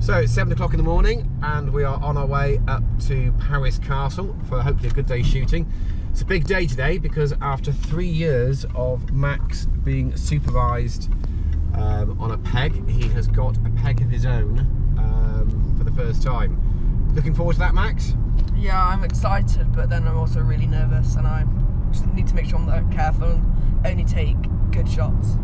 So it's 7 o'clock in the morning and we are on our way up to Powis Castle for hopefully a good day shooting. It's a big day today because after 3 years of Max being supervised on a peg, he has got a peg of his own for the first time. Looking forward to that, Max? Yeah, I'm excited, but then I'm also really nervous and I just need to make sure I'm careful and only take good shots.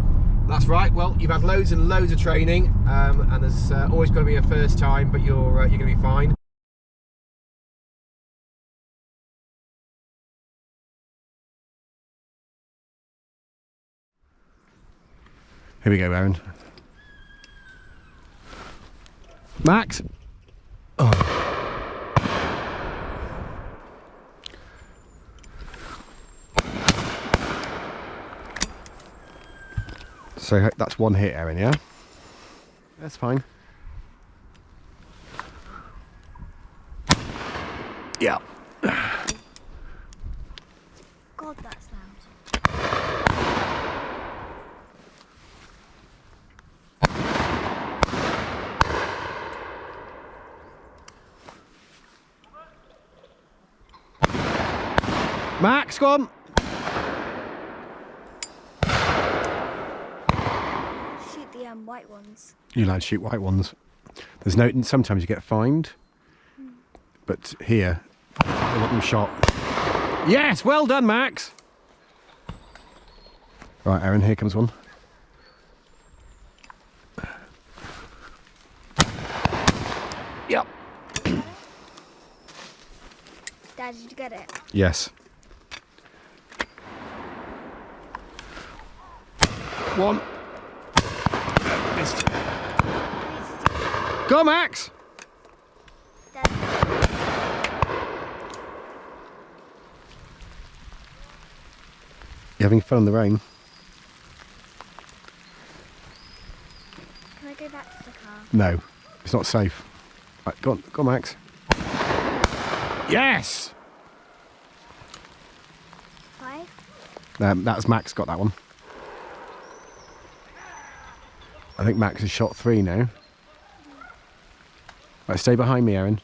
That's right. Well, you've had loads and loads of training, and there's always got to be a first time, but you're going to be fine. Here we go, Erin. Max. Oh. So that's one hit, Erin, yeah? That's fine. Yeah. God, that's loud. Max, go on. Shoot the white ones. You like to shoot white ones. There's no. Sometimes you get fined, but here they want them shot. Yes, well done, Max. Right, Erin, here comes one. Yep. Dad, did you get it? Yes. One. Missed. Go, Max. Dad. You having fun in the rain? Can I go back to the car? No, it's not safe. Right, go on, Max. Yes. 5? That's Max got that one. I think Max has shot 3 now. Right, stay behind me, Erin.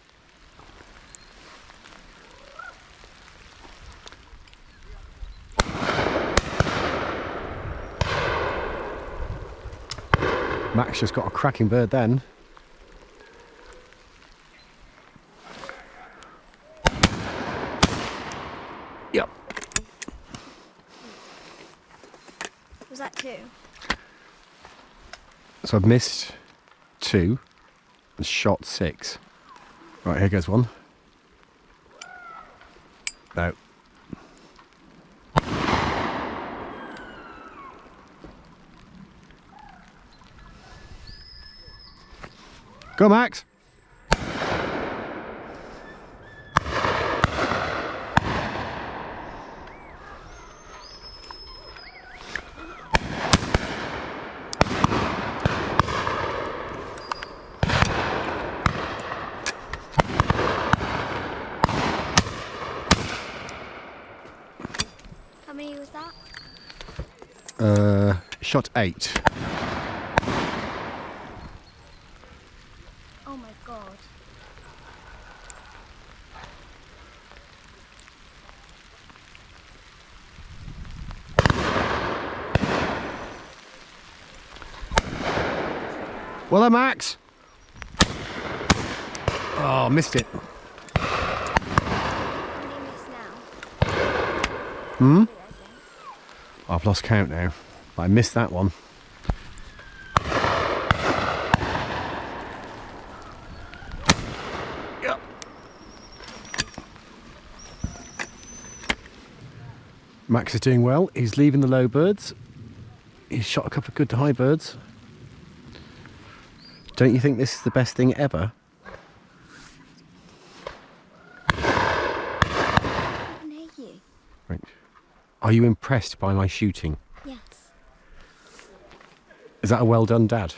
Max just got a cracking bird then. Yep. Was that 2? So I've missed 2 and shot 6. Right, here goes one. No. Go, Max. How many was that? Shot 8. Oh my god. Well done, Max. Oh, missed it. How many miss now? Hmm? 3, I think. I've lost count now. I missed that one. Yep. Max is doing well. He's leaving the low birds. He's shot a couple of good high birds. Don't you think this is the best thing ever? I can hear you. Right. Are you impressed by my shooting? Yes. Is that a well done, Dad?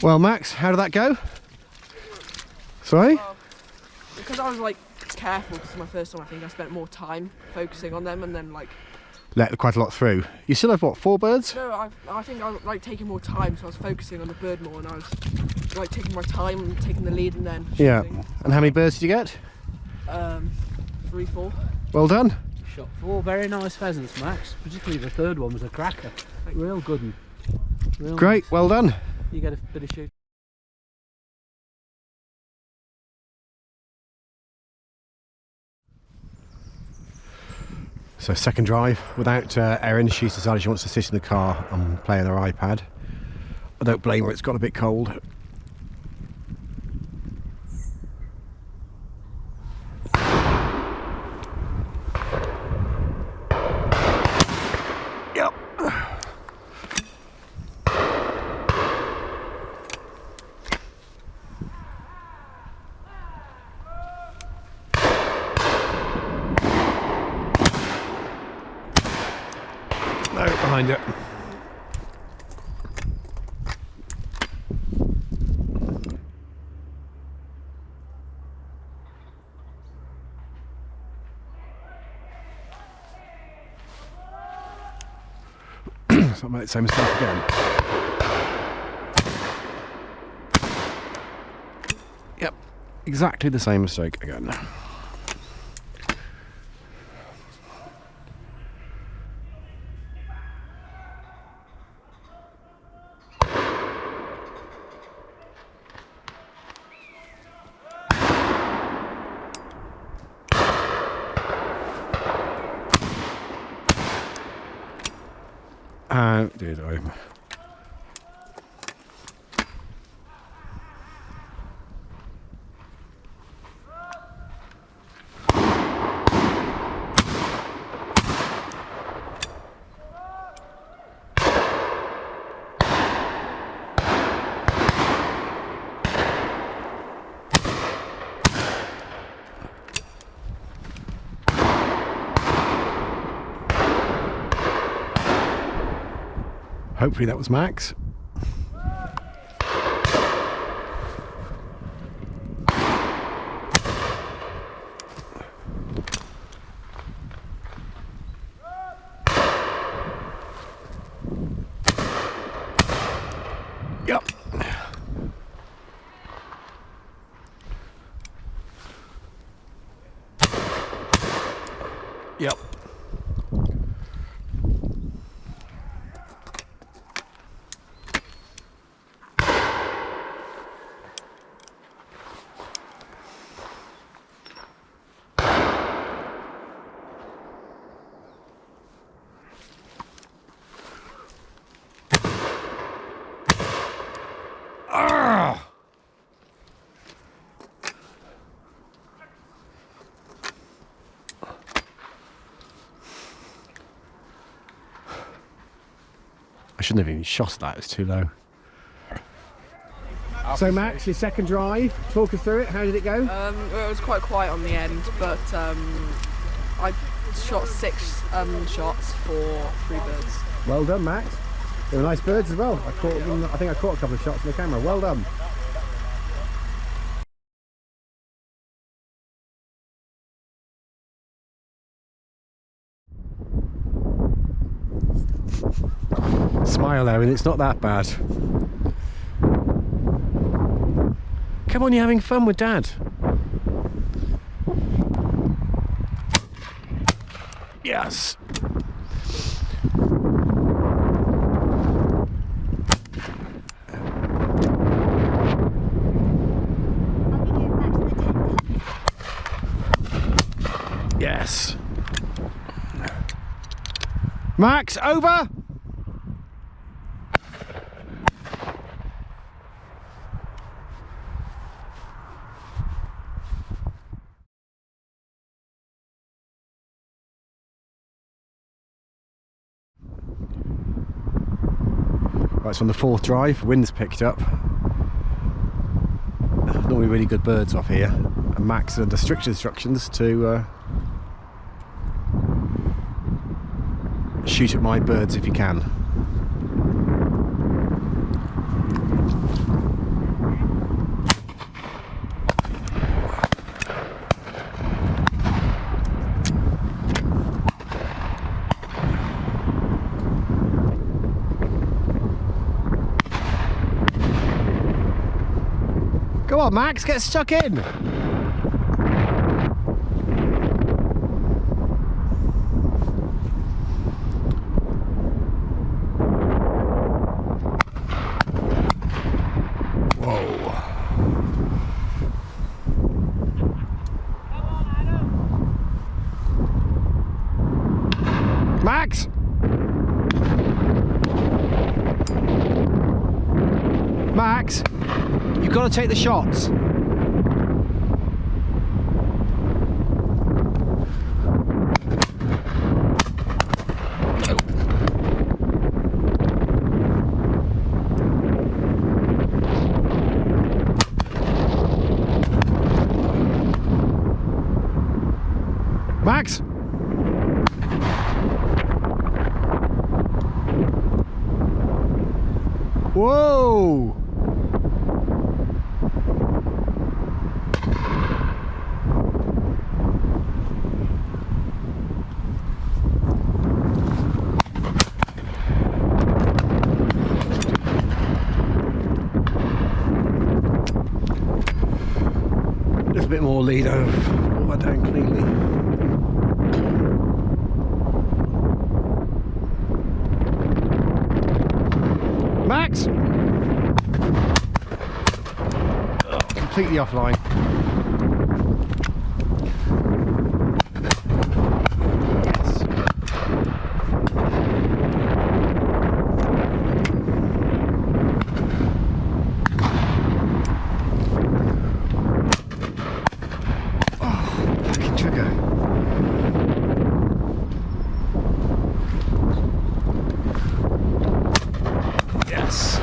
Well, Max, how did that go? Sorry? Well, because I was like careful, because it's my first time, I think I spent more time focusing on them, and then like let quite a lot through. You still have what, 4 birds? No, I think I was like taking more time, so I was focusing on the bird more, and I was like taking my time and taking the lead, and then shooting. Yeah. And how many birds did you get? 3, 4. Well done. Shot 4 very nice pheasants, Max. Particularly the third one was a cracker. Real good one. Real Great, nice. well done. You get a bit of shoot. So second drive without Erin. She's decided she wants to sit in the car and play on her iPad. I don't blame her, it's got a bit cold. Yep. No, behind it. So I made the same mistake again. Yep, exactly the same mistake again. How did I? Hopefully that was Max. Yep. Yep. I shouldn't have even shot that, it's too low. So Max, your second drive, talk us through it, how did it go? Well, it was quite quiet on the end, but I shot 6 shots for 3 birds. Well done, Max. They were nice birds as well. I think I caught a couple of shots on the camera. Well done. Smile, Erin, it's not that bad. Come on, you're having fun with Dad. Yes. I'll be going back to the tent. Yes. Max, over. Right, so on the 4th drive, wind's picked up. Normally really good birds off here, and Max is under strict instructions to shoot at my birds if you can. Go on, Max, get stuck in. Whoa. Max! Max, you've got to take the shots. Max! Whoa! Just a bit more lead over. Pull that down cleanly. Max! Completely offline. Yes. Oh, fucking trigger. Yes.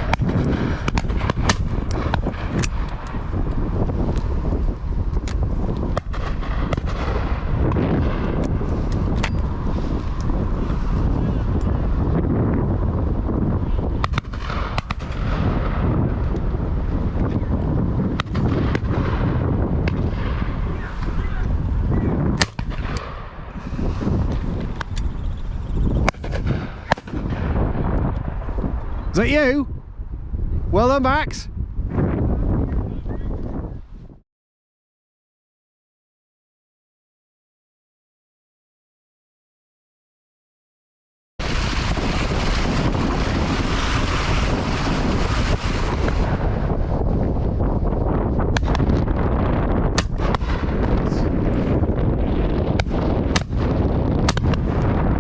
Is that you? Well done, Max.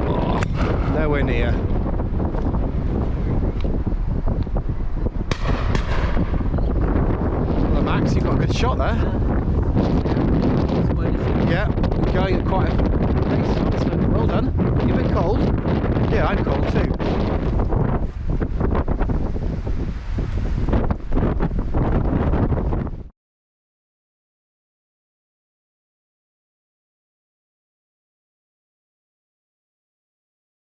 Oh, nowhere near. Max, you've got a good shot there. Yeah, going at quite a pace. So well done. You've been cold. Yeah, I'm cold too.